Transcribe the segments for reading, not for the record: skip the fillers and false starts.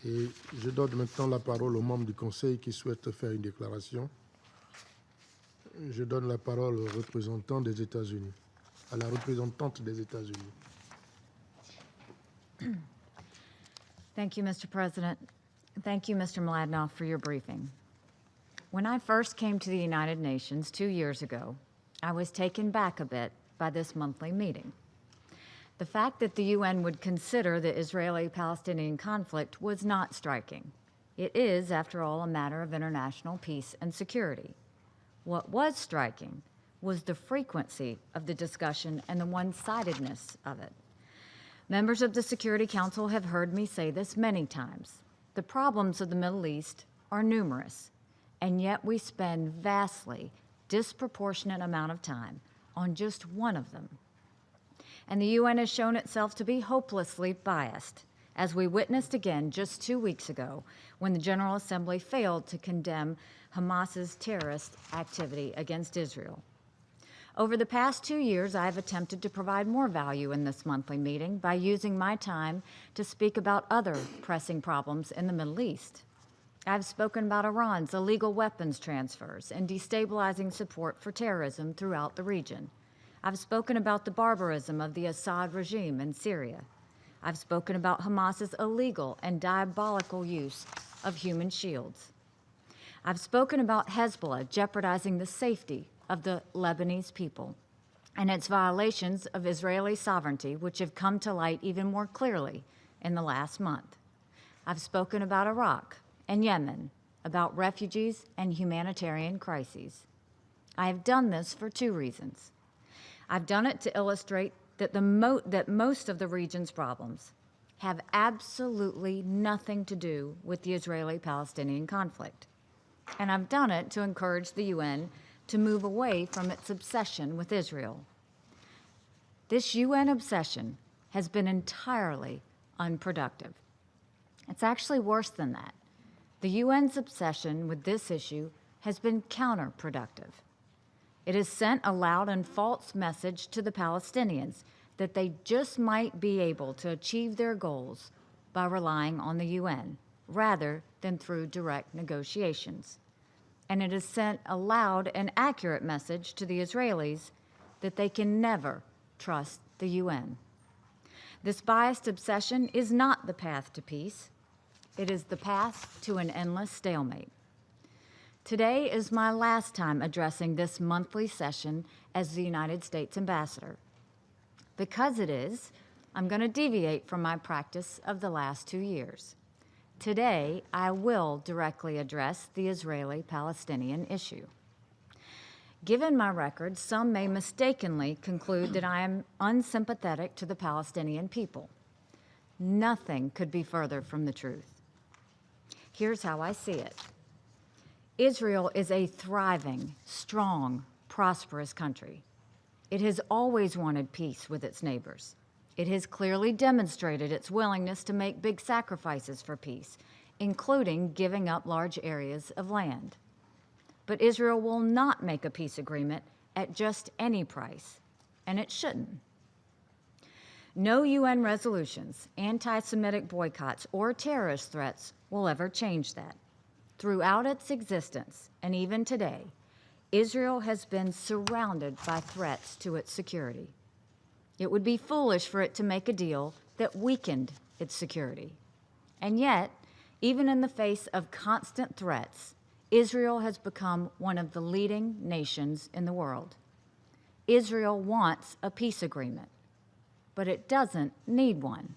Et je donne maintenant la parole aux membres du Conseil qui souhaitent faire une déclaration. Je donne la parole au représentant des États-Unis, à la représentante des États-Unis. Thank you, Mr. President. Thank you, Mr. Mladenoff, for your briefing. When I first came to the United Nations 2 years ago, I was taken back a bit by this monthly meeting. The fact that the UN would consider the Israeli-Palestinian conflict was not striking. It is, after all, a matter of international peace and security. What was striking was the frequency of the discussion and the one-sidedness of it. Members of the Security Council have heard me say this many times. The problems of the Middle East are numerous, and yet we spend vastly disproportionate amount of time on just one of them. And the UN has shown itself to be hopelessly biased, as we witnessed again just 2 weeks ago when the General Assembly failed to condemn Hamas's terrorist activity against Israel. Over the past 2 years, I have attempted to provide more value in this monthly meeting by using my time to speak about other pressing problems in the Middle East. I've spoken about Iran's illegal weapons transfers and destabilizing support for terrorism throughout the region. I've spoken about the barbarism of the Assad regime in Syria. I've spoken about Hamas's illegal and diabolical use of human shields. I've spoken about Hezbollah jeopardizing the safety of the Lebanese people and its violations of Israeli sovereignty, which have come to light even more clearly in the last month. I've spoken about Iraq and Yemen, about refugees and humanitarian crises. I have done this for 2 reasons. I've done it to illustrate that most of the region's problems have absolutely nothing to do with the Israeli-Palestinian conflict. And I've done it to encourage the UN to move away from its obsession with Israel. This UN obsession has been entirely unproductive. It's actually worse than that. The UN's obsession with this issue has been counterproductive. It has sent a loud and false message to the Palestinians that they just might be able to achieve their goals by relying on the UN, rather than through direct negotiations. And it has sent a loud and accurate message to the Israelis that they can never trust the UN. This biased obsession is not the path to peace. It is the path to an endless stalemate. Today is my last time addressing this monthly session as the United States ambassador. Because it is, I'm going to deviate from my practice of the last 2 years. Today, I will directly address the Israeli-Palestinian issue. Given my record, some may mistakenly conclude that I am unsympathetic to the Palestinian people. Nothing could be further from the truth. Here's how I see it. Israel is a thriving, strong, prosperous country. It has always wanted peace with its neighbors. It has clearly demonstrated its willingness to make big sacrifices for peace, including giving up large areas of land. But Israel will not make a peace agreement at just any price, and it shouldn't. No UN resolutions, anti-Semitic boycotts, or terrorist threats will ever change that. Throughout its existence, and even today, Israel has been surrounded by threats to its security. It would be foolish for it to make a deal that weakened its security. And yet, even in the face of constant threats, Israel has become one of the leading nations in the world. Israel wants a peace agreement, but it doesn't need one.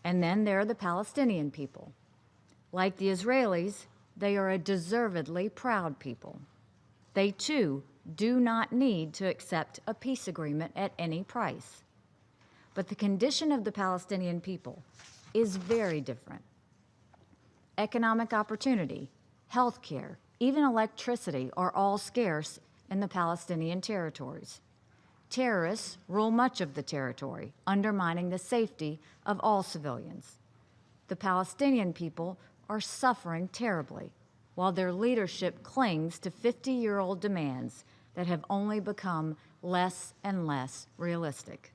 And then there are the Palestinian people. Like the Israelis, they are a deservedly proud people. They, too, do not need to accept a peace agreement at any price. But the condition of the Palestinian people is very different. Economic opportunity, health care, even electricity are all scarce in the Palestinian territories. Terrorists rule much of the territory, undermining the safety of all civilians. The Palestinian people are suffering terribly, while their leadership clings to 50-year-old demands that have only become less and less realistic.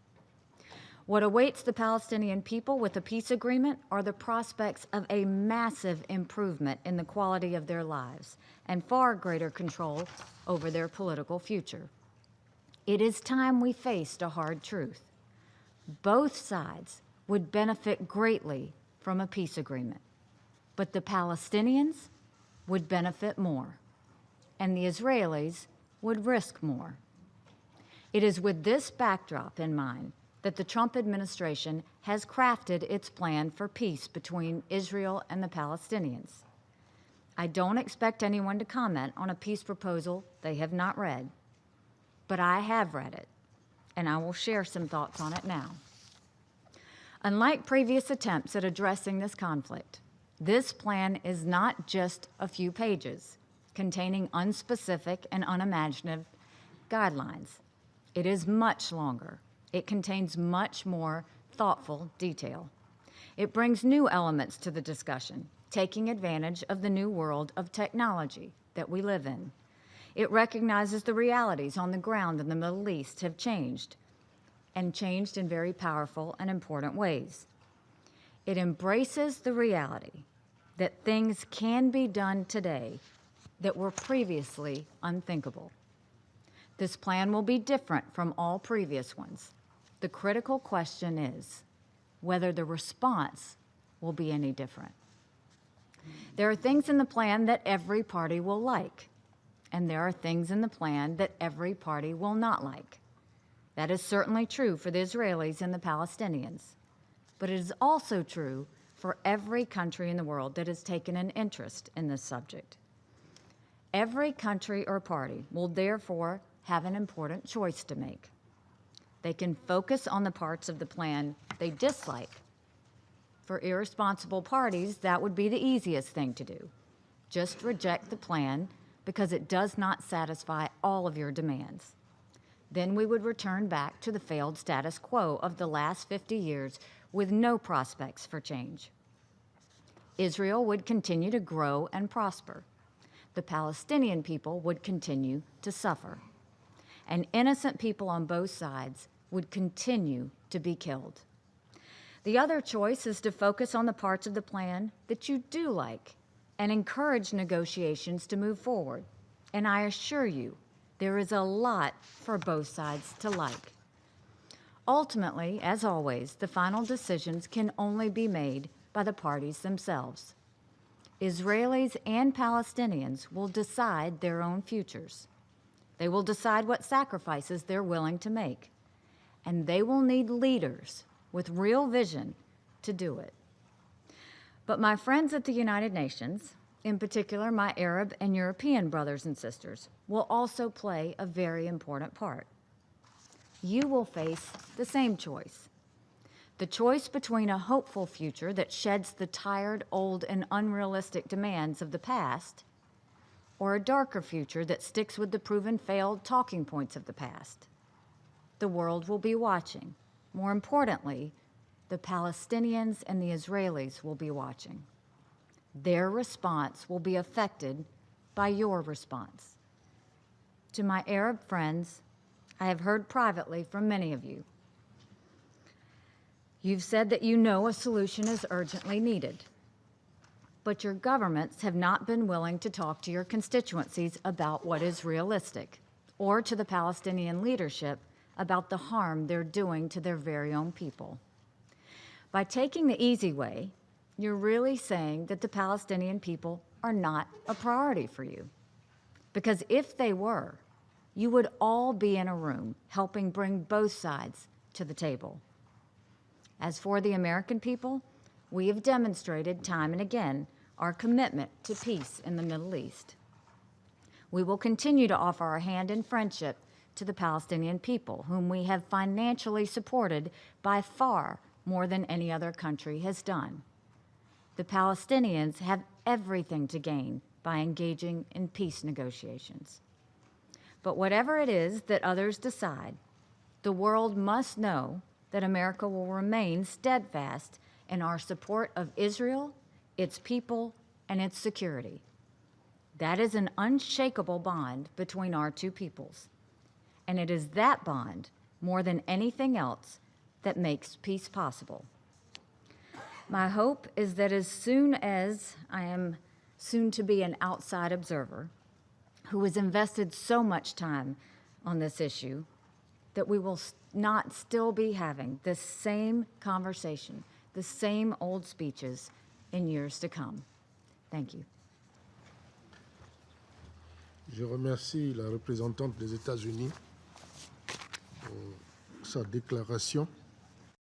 What awaits the Palestinian people with a peace agreement are the prospects of a massive improvement in the quality of their lives and far greater control over their political future. It is time we faced a hard truth. Both sides would benefit greatly from a peace agreement, but the Palestinians would benefit more, and the Israelis would risk more. It is with this backdrop in mind that the Trump administration has crafted its plan for peace between Israel and the Palestinians. I don't expect anyone to comment on a peace proposal they have not read, but I have read it, and I will share some thoughts on it now. Unlike previous attempts at addressing this conflict, this plan is not just a few pages containing unspecific and unimaginative guidelines. It is much longer. It contains much more thoughtful detail. It brings new elements to the discussion, taking advantage of the new world of technology that we live in. It recognizes the realities on the ground in the Middle East have changed, and changed in very powerful and important ways. It embraces the reality that things can be done today that were previously unthinkable. This plan will be different from all previous ones. The critical question is whether the response will be any different. There are things in the plan that every party will like, and there are things in the plan that every party will not like. That is certainly true for the Israelis and the Palestinians, but it is also true for every country in the world that has taken an interest in this subject. Every country or party will therefore have an important choice to make. They can focus on the parts of the plan they dislike. For irresponsible parties, that would be the easiest thing to do. Just reject the plan because it does not satisfy all of your demands. Then we would return back to the failed status quo of the last 50 years with no prospects for change. Israel would continue to grow and prosper. The Palestinian people would continue to suffer. And innocent people on both sides would continue to be killed. The other choice is to focus on the parts of the plan that you do like and encourage negotiations to move forward. And I assure you, there is a lot for both sides to like. Ultimately, as always, the final decisions can only be made by the parties themselves. Israelis and Palestinians will decide their own futures. They will decide what sacrifices they're willing to make, and they will need leaders with real vision to do it. But my friends at the United Nations, in particular my Arab and European brothers and sisters, will also play a very important part. You will face the same choice. The choice between a hopeful future that sheds the tired, old, and unrealistic demands of the past, or a darker future that sticks with the proven failed talking points of the past. The world will be watching. More importantly, the Palestinians and the Israelis will be watching. Their response will be affected by your response. To my Arab friends, I have heard privately from many of you. You've said that you know a solution is urgently needed, but your governments have not been willing to talk to your constituencies about what is realistic, or to the Palestinian leadership about the harm they're doing to their very own people. By taking the easy way, you're really saying that the Palestinian people are not a priority for you. Because if they were, you would all be in a room helping bring both sides to the table. As for the American people, we have demonstrated time and again our commitment to peace in the Middle East. We will continue to offer our hand in friendship to the Palestinian people, whom we have financially supported by far more than any other country has done. The Palestinians have everything to gain by engaging in peace negotiations. But whatever it is that others decide, the world must know that America will remain steadfast in our support of Israel, its people, and its security. That is an unshakable bond between our two peoples. And it is that bond, more than anything else, that makes peace possible. My hope is that as soon as I am soon to be an outside observer who has invested so much time on this issue, that we will not still be having this same conversation, the same old speeches in years to come. Thank you. Je remercie la représentante des États-Unis pour sa déclaration.